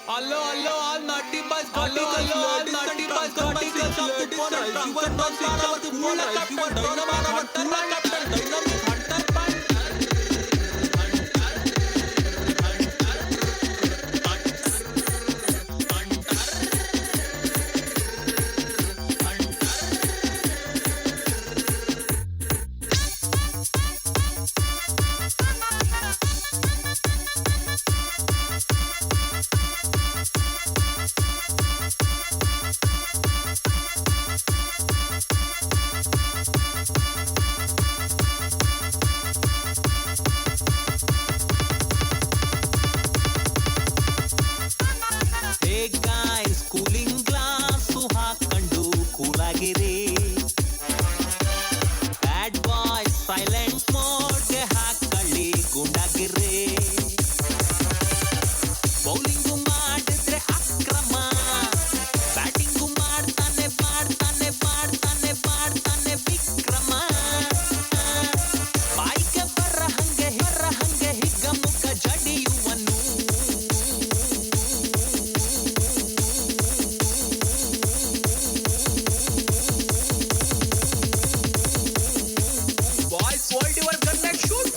Hello, hello, all naughty boys, naughty girls, all naughty boys, naughty girls of the forest. You are not part of the cool captain, dynamite hunter, captain, dynamic hunter, Hey guys, cooling glass ಹಾಕೊಂಡು ಕೂಲಾಗಿರಿ. Bad boys silent mode ಹಾಕೊಳ್ಳಿ ಗುಂಡಾಗಿರಿ. Bowling ಮಾಡಿದ್ರೆ ಅಕ್ರಮ, batting ಮಾಡ್ತಾನೆ ಮಾಡ್ತಾನೆ ಮಾಡ್ತಾನೆ ಮಾಡ್ತಾನೆ ವಿಕ್ರಮ. ಬಾಯಿಗೆ ಬರ ಹಂಗೆ ಹಿಗ್ಗ ಮುಖ ಜಡಿಯುವನು. Boys, hold your gun and shoot.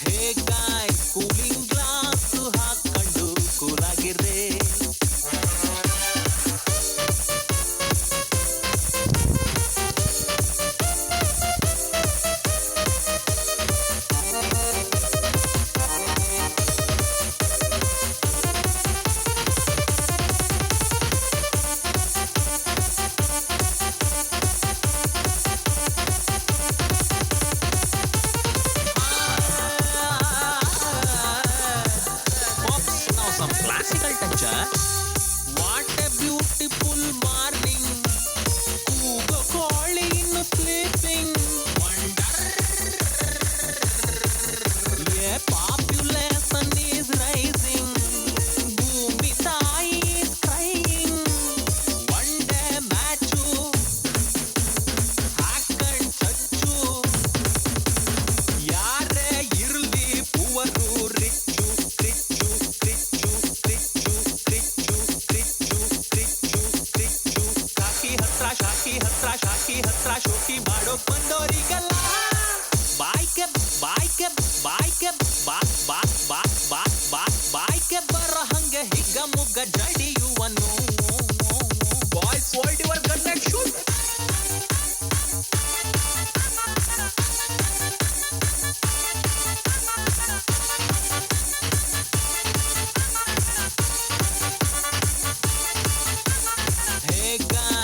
Hey guys, cooling glass ಹಾಕೊಂಡು ಕೂಲಾಗಿರಿ. Pops, now some classical touch. What a beautiful morning. ಕೂಗೋ ಕೋಳಿ ಇನ್ನು sleeping. Wonder. Yeah, population is rising. ಭೂಮಿ ತಾಯಿ is crying. One day matchu ಹಾಕೊಂಡ್ ಚಚ್ಚು. ಯಾರೇ ಇರ್ಲಿ ಪುವರು ರಿಚ್ಚು ಕ್ರಿಚ್ಚು ಕ್ರಿಚ್ಚು ಕ್ರಿಚ್ಚು ಕ್ರಿಚ್ಚು ಕ್ರಿಚ್ಚು ಕ್ರಿಚ್ಚು ಕ್ರಿಚ್ಚು. ಶಾಕಿ ಹತ್ರ ಶೋಕಿ ಮಾಡೋಕ್ ಬಂದೋರಿಗಲ್ಲ. ಬಾಯ್ಗೆ ಬಾಯ್ಗೆ ಬಾಯ್ಗೆ ಬಾ ಬಾ ಬಾ ಬಾ ಬಾ ಬಾಯ್ಗೆ ಬರೋ ಹಂಗೆ ಹಿಗ್ಗ ಮುಗ್ಗ ಜಡಿಯುವನು. Boys hold your gun and shoot. Hey guys,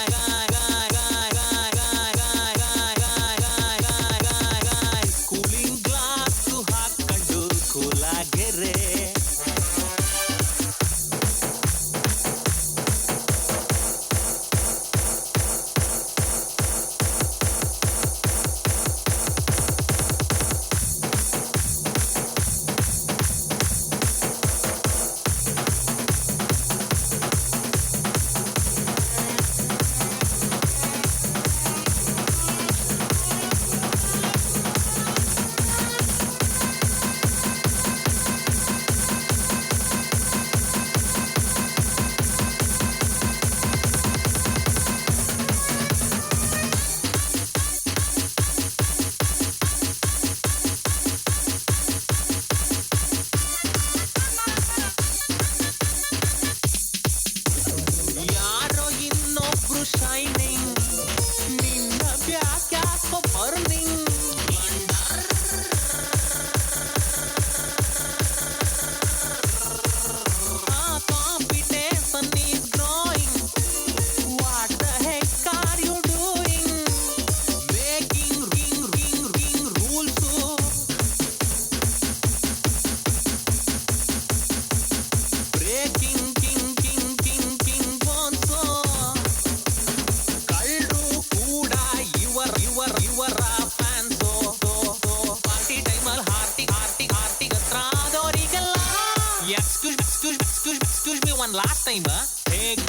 last time ಹೇಗ